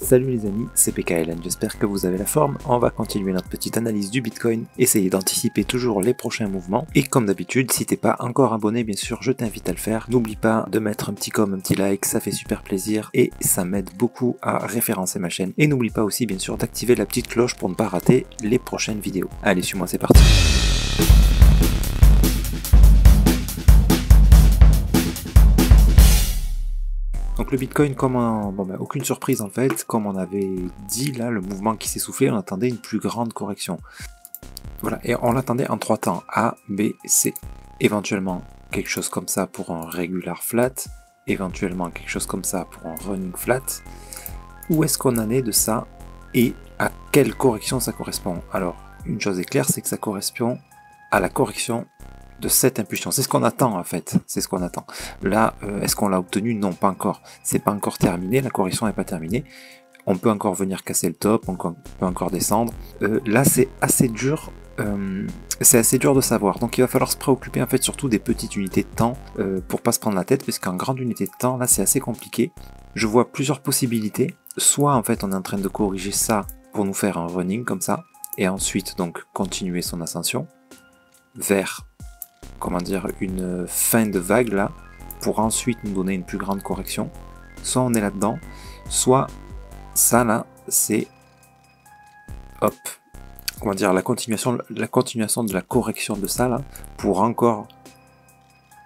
Salut les amis, c'est PKLN, j'espère que vous avez la forme. On va continuer notre petite analyse du Bitcoin, essayer d'anticiper toujours les prochains mouvements. Et comme d'habitude, si t'es pas encore abonné, bien sûr, je t'invite à le faire. N'oublie pas de mettre un petit com, un petit like, ça fait super plaisir et ça m'aide beaucoup à référencer ma chaîne. Et n'oublie pas aussi, bien sûr, d'activer la petite cloche pour ne pas rater les prochaines vidéos. Allez, suis-moi, c'est parti. Donc le Bitcoin, aucune surprise en fait, comme on avait dit là, le mouvement qui s'est soufflé, on attendait une plus grande correction. Voilà, et on l'attendait en 3 temps, A, B, C. Éventuellement quelque chose comme ça pour un regular flat, éventuellement quelque chose comme ça pour un running flat. Où est-ce qu'on en est de ça et à quelle correction ça correspond? Alors, une chose est claire, c'est que ça correspond à la correction de cette impulsion. C'est ce qu'on attend en fait, c'est ce qu'on attend. Là, est-ce qu'on l'a obtenu? Non, pas encore. C'est pas encore terminé, la correction n'est pas terminée. On peut encore venir casser le top, on peut encore descendre. Là, c'est assez dur. C'est assez dur de savoir. Donc il va falloir se préoccuper en fait surtout des petites unités de temps pour pas se prendre la tête, parce qu'en grande unité de temps, là c'est assez compliqué. Je vois plusieurs possibilités. Soit en fait on est en train de corriger ça pour nous faire un running comme ça, et ensuite donc continuer son ascension vers, comment dire, une fin de vague là, pour ensuite nous donner une plus grande correction. Soit on est là-dedans, soit ça là, c'est hop, comment dire, la continuation de la correction de ça là, pour encore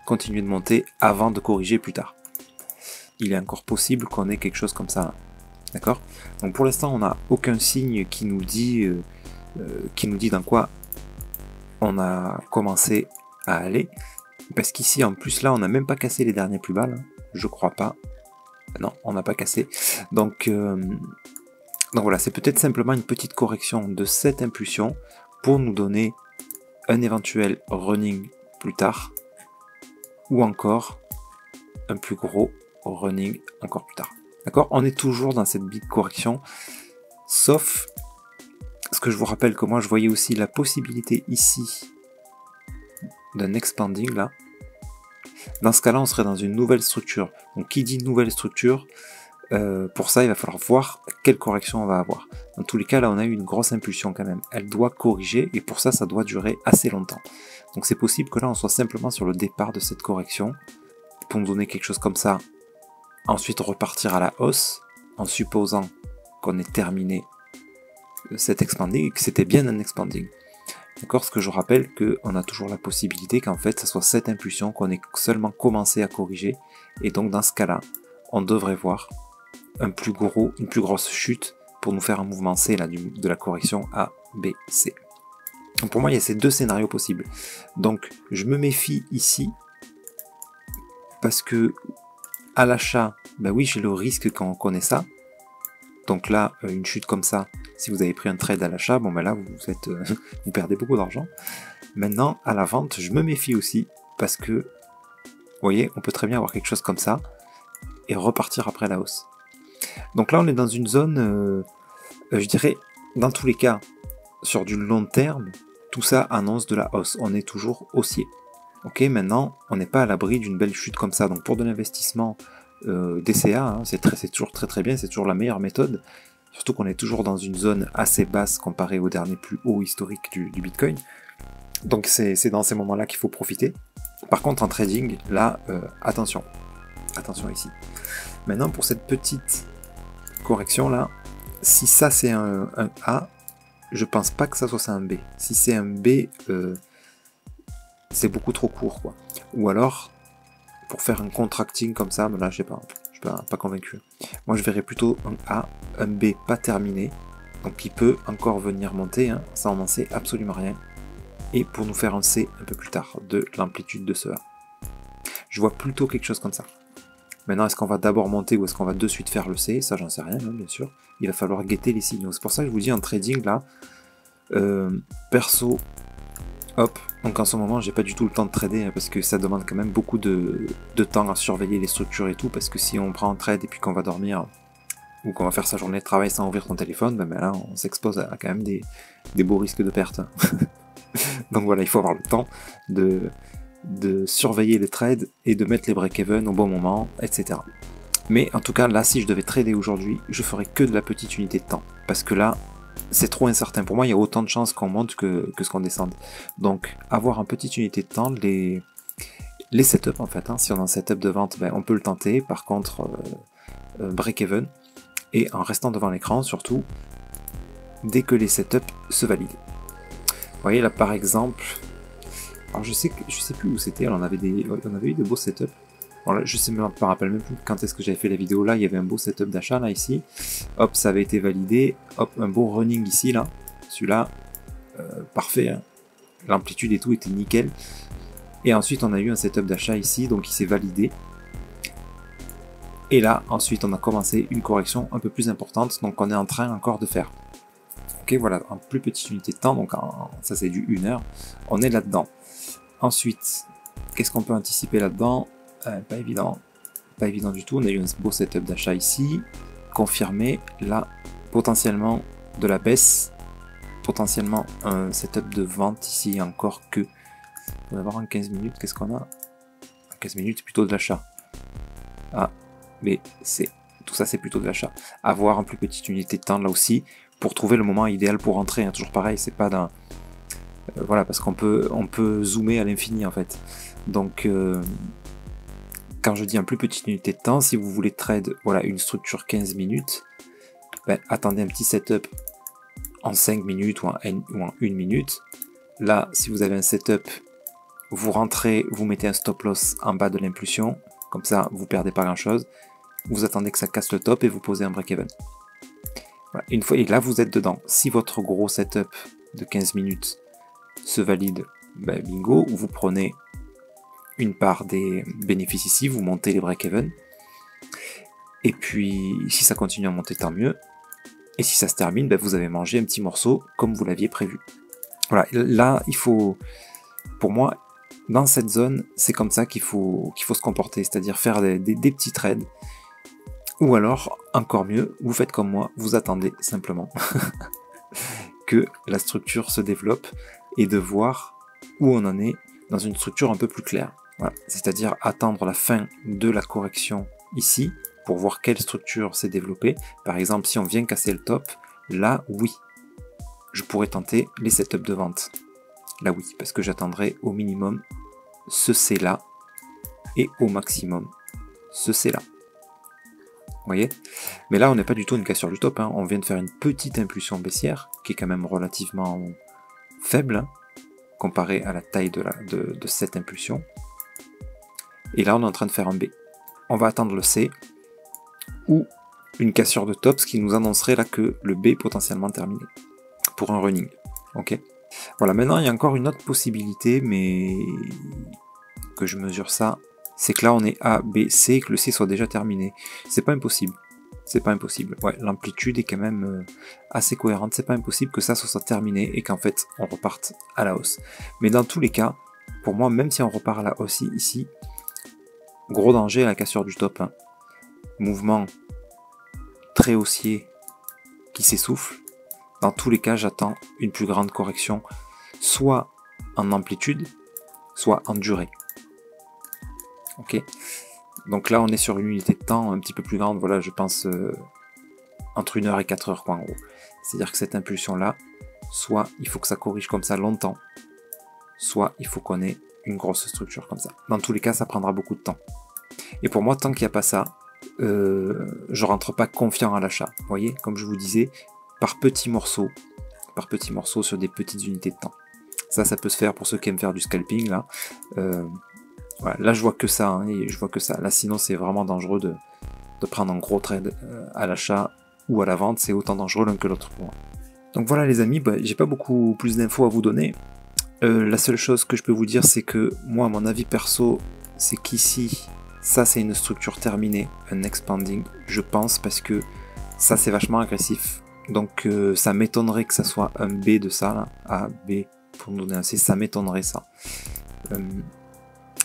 continuer de monter avant de corriger plus tard. Il est encore possible qu'on ait quelque chose comme ça là. D'accord? Donc pour l'instant on n'a aucun signe qui nous dit dans quoi on a commencé à aller, parce qu'ici en plus là on n'a même pas cassé les derniers plus bas là. Je crois pas, non on n'a pas cassé, donc voilà, c'est peut-être simplement une petite correction de cette impulsion pour nous donner un éventuel running plus tard, ou encore un plus gros running encore plus tard. D'accord? On est toujours dans cette big correction, sauf ce que je vous rappelle que moi je voyais aussi la possibilité ici d'un expanding là. Dans ce cas là on serait dans une nouvelle structure. Donc qui dit nouvelle structure, pour ça il va falloir voir quelle correction on va avoir. Dans tous les cas là on a eu une grosse impulsion quand même, elle doit corriger et pour ça ça doit durer assez longtemps. Donc c'est possible que là on soit simplement sur le départ de cette correction pour nous donner quelque chose comme ça, ensuite repartir à la hausse en supposant qu'on ait terminé cet expanding et que c'était bien un expanding. D'accord, ce que je rappelle qu'on a toujours la possibilité qu'en fait ça soit cette impulsion qu'on ait seulement commencé à corriger, et donc dans ce cas là on devrait voir une plus grosse chute pour nous faire un mouvement C là, de la correction A, B, C. Donc pour moi il y a ces deux scénarios possibles. Donc je me méfie ici parce que à l'achat, ben oui j'ai le risque quand on connaît ça. Donc là, une chute comme ça, si vous avez pris un trade à l'achat, bon ben là vous perdez beaucoup d'argent. Maintenant, à la vente, je me méfie aussi, parce que, vous voyez, on peut très bien avoir quelque chose comme ça, et repartir après la hausse. Donc là, on est dans une zone, je dirais, dans tous les cas, sur du long terme, tout ça annonce de la hausse. On est toujours haussier. Ok, maintenant, on n'est pas à l'abri d'une belle chute comme ça. Donc pour de l'investissement DCA, hein, c'est toujours très bien, c'est toujours la meilleure méthode, surtout qu'on est toujours dans une zone assez basse comparée au dernier plus haut historique du Bitcoin, donc c'est dans ces moments là qu'il faut profiter. Par contre en trading, là, attention ici. Maintenant pour cette petite correction là, si ça c'est un A, je pense pas que ça soit un B. Si c'est un B, c'est beaucoup trop court quoi, ou alors pour faire un contracting comme ça, mais là je sais pas convaincu. Moi je verrais plutôt un A, un B pas terminé, donc qui peut encore venir monter, hein, ça on n'en sait absolument rien, et pour nous faire un C un peu plus tard de l'amplitude de ce A. Je vois plutôt quelque chose comme ça. Maintenant est-ce qu'on va d'abord monter ou est-ce qu'on va de suite faire le C, ça j'en sais rien, hein, bien sûr. Il va falloir guetter les signaux. C'est pour ça que je vous dis en trading là, perso, hop, donc en ce moment j'ai pas du tout le temps de trader, hein, parce que ça demande quand même beaucoup de temps à surveiller les structures et tout, parce que si on prend un trade et puis qu'on va dormir ou qu'on va faire sa journée de travail sans ouvrir son téléphone, ben là on s'expose à quand même des beaux risques de perte. Donc voilà, il faut avoir le temps de surveiller les trades et de mettre les break-even au bon moment, etc. Mais en tout cas, là, si je devais trader aujourd'hui, je ferais que de la petite unité de temps. Parce que là, c'est trop incertain. Pour moi, il y a autant de chances qu'on monte que ce qu'on descende. Donc, avoir une petite unité de temps, les setups en fait, hein. Si on a un setup de vente, ben, on peut le tenter. Par contre, break-even. Et en restant devant l'écran, surtout, dès que les setups se valident. Vous voyez là, par exemple, alors je sais plus où c'était, on avait eu des beaux setups. Bon, là, je me rappelle même plus quand est-ce que j'avais fait la vidéo là, il y avait un beau setup d'achat là ici. Hop, ça avait été validé. Hop, un beau running ici là. Celui-là, parfait. Hein. L'amplitude et tout était nickel. Et ensuite on a eu un setup d'achat ici, donc il s'est validé. Et là, ensuite on a commencé une correction un peu plus importante, donc on est en train encore de faire. Ok, voilà, en plus petite unité de temps, donc ça c'est du 1 heure. On est là-dedans. Ensuite, qu'est-ce qu'on peut anticiper là-dedans? Pas évident. Pas évident du tout. On a eu un beau setup d'achat ici. Confirmé. Là, potentiellement de la baisse. Potentiellement un setup de vente ici encore que. On va voir en 15 minutes. Qu'est-ce qu'on a? En 15 minutes, plutôt de l'achat. A, B, C. Tout ça, c'est plutôt de l'achat. Avoir en plus petite unité de temps là aussi. Pour trouver le moment idéal pour rentrer. Hein. Toujours pareil, c'est pas d'un. Voilà, parce qu'on peut zoomer à l'infini en fait. Donc. Quand je dis en plus petite unité de temps, si vous voulez trade voilà, une structure 15 minutes, ben, attendez un petit setup en 5 minutes ou en 1 minute. Là, si vous avez un setup, vous rentrez, vous mettez un stop loss en bas de l'impulsion, comme ça vous perdez pas grand chose. Vous attendez que ça casse le top et vous posez un break-even. Voilà. Une fois, et là vous êtes dedans. Si votre gros setup de 15 minutes se valide, ben, bingo, vous prenez une part des bénéfices ici, vous montez les break-even. Et puis, si ça continue à monter, tant mieux. Et si ça se termine, ben, vous avez mangé un petit morceau comme vous l'aviez prévu. Voilà, là, il faut, pour moi, dans cette zone, c'est comme ça qu'il faut se comporter, c'est-à-dire faire des petits trades. Ou alors, encore mieux, vous faites comme moi, vous attendez simplement que la structure se développe et de voir où on en est dans une structure un peu plus claire. Voilà. C'est-à-dire attendre la fin de la correction ici pour voir quelle structure s'est développée. Par exemple, si on vient casser le top, là oui, je pourrais tenter les setups de vente. Là oui, parce que j'attendrai au minimum ce C là et au maximum ce C là. Vous voyez? Mais là on n'est pas du tout une cassure du top, hein. On vient de faire une petite impulsion baissière qui est quand même relativement faible hein, comparée à la taille de cette impulsion. Et là on est en train de faire un B. On va attendre le C ou une cassure de top, ce qui nous annoncerait là que le B est potentiellement terminé pour un running. Ok. Voilà, maintenant il y a encore une autre possibilité, mais que je mesure ça, c'est que là on est A, B, C, que le C soit déjà terminé. C'est pas impossible. C'est pas impossible. Ouais, l'amplitude est quand même assez cohérente. C'est pas impossible que ça soit terminé et qu'en fait on reparte à la hausse. Mais dans tous les cas, pour moi, même si on repart à la hausse ici, gros danger à la cassure du top. Hein. Mouvement très haussier qui s'essouffle. Dans tous les cas, j'attends une plus grande correction, soit en amplitude, soit en durée. Ok. Donc là, on est sur une unité de temps un petit peu plus grande. Voilà, je pense entre 1 heure et 4 heures, quoi, en gros. C'est-à-dire que cette impulsion-là, soit il faut que ça corrige comme ça longtemps, soit il faut qu'on ait une grosse structure comme ça. Dans tous les cas, ça prendra beaucoup de temps. Et pour moi, tant qu'il n'y a pas ça, je rentre pas confiant à l'achat. Vous voyez, comme je vous disais, par petits morceaux sur des petites unités de temps. Ça peut se faire pour ceux qui aiment faire du scalping là. Voilà, là, je vois que ça, hein, et je vois que ça. Là, sinon, c'est vraiment dangereux de prendre un gros trade à l'achat ou à la vente. C'est autant dangereux l'un que l'autre pour moi. Donc voilà, les amis, bah, j'ai pas beaucoup plus d'infos à vous donner. La seule chose que je peux vous dire, c'est que moi, mon avis perso, c'est qu'ici, ça, c'est une structure terminée, un expanding, je pense, parce que ça, c'est vachement agressif. Donc, ça m'étonnerait que ça soit un B de ça, là. A, B, pour nous donner un C, ça m'étonnerait, ça.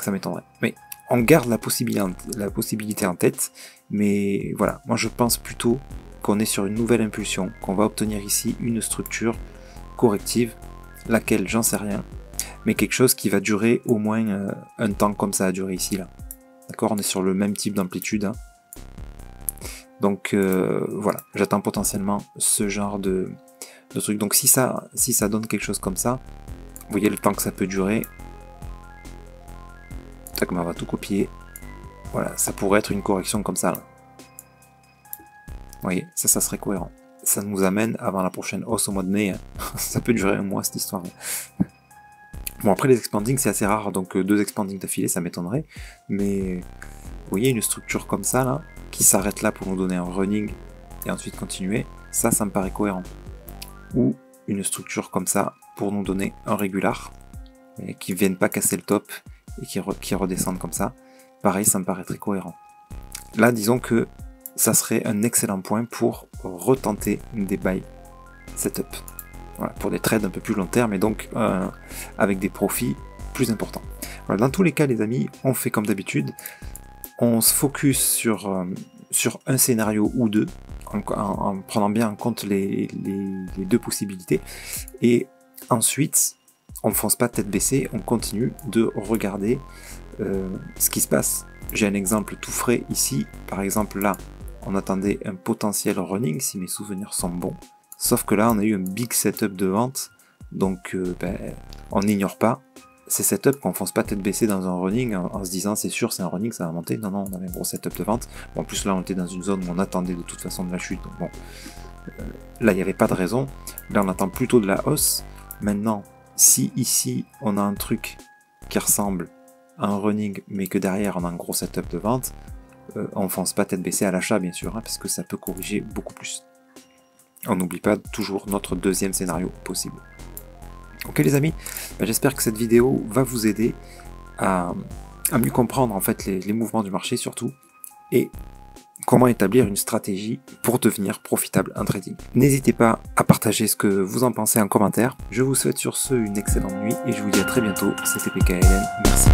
Ça m'étonnerait. Mais on garde la possibilité en tête, mais voilà, moi, je pense plutôt qu'on est sur une nouvelle impulsion, qu'on va obtenir ici une structure corrective, laquelle, j'en sais rien, mais quelque chose qui va durer au moins un temps comme ça a duré ici, là. D'accord, on est sur le même type d'amplitude. Hein. Donc voilà, j'attends potentiellement ce genre de truc. Donc si ça donne quelque chose comme ça, vous voyez le temps que ça peut durer. Tac, on va tout copier. Voilà, ça pourrait être une correction comme ça là. Vous voyez, ça serait cohérent. Ça nous amène avant la prochaine hausse au mois de mai. Ça peut durer un mois cette histoire. Bon, après les expandings c'est assez rare, donc 2 expandings d'affilée ça m'étonnerait. Mais vous voyez une structure comme ça là, qui s'arrête là pour nous donner un running et ensuite continuer, ça me paraît cohérent. Ou une structure comme ça pour nous donner un régular, et qui ne viennent pas casser le top et qui redescendent comme ça. Pareil, ça me paraît très cohérent. Là, disons que ça serait un excellent point pour retenter des buy setup. Voilà, pour des trades un peu plus long terme et donc avec des profits plus importants. Voilà, dans tous les cas, les amis, on fait comme d'habitude. On se focus sur un scénario ou deux, en prenant bien en compte les 2 possibilités. Et ensuite, on ne fonce pas tête baissée, on continue de regarder ce qui se passe. J'ai un exemple tout frais ici. Par exemple, là, on attendait un potentiel running, si mes souvenirs sont bons. Sauf que là, on a eu un big setup de vente. Donc, on n'ignore pas ces setups, qu'on ne fonce pas tête baissée dans un running en se disant c'est sûr c'est un running, ça va monter. Non, on avait un gros setup de vente. Bon, en plus là on était dans une zone où on attendait de toute façon de la chute. Donc bon, là il n'y avait pas de raison. Là on attend plutôt de la hausse. Maintenant, si ici on a un truc qui ressemble à un running mais que derrière on a un gros setup de vente, on ne fonce pas tête baissée à l'achat bien sûr, hein, parce que ça peut corriger beaucoup plus. On n'oublie pas toujours notre deuxième scénario possible. Ok les amis, j'espère que cette vidéo va vous aider à mieux comprendre en fait les mouvements du marché surtout, et comment établir une stratégie pour devenir profitable en trading. N'hésitez pas à partager ce que vous en pensez en commentaire. Je vous souhaite sur ce une excellente nuit et je vous dis à très bientôt. C'était PKLN, merci.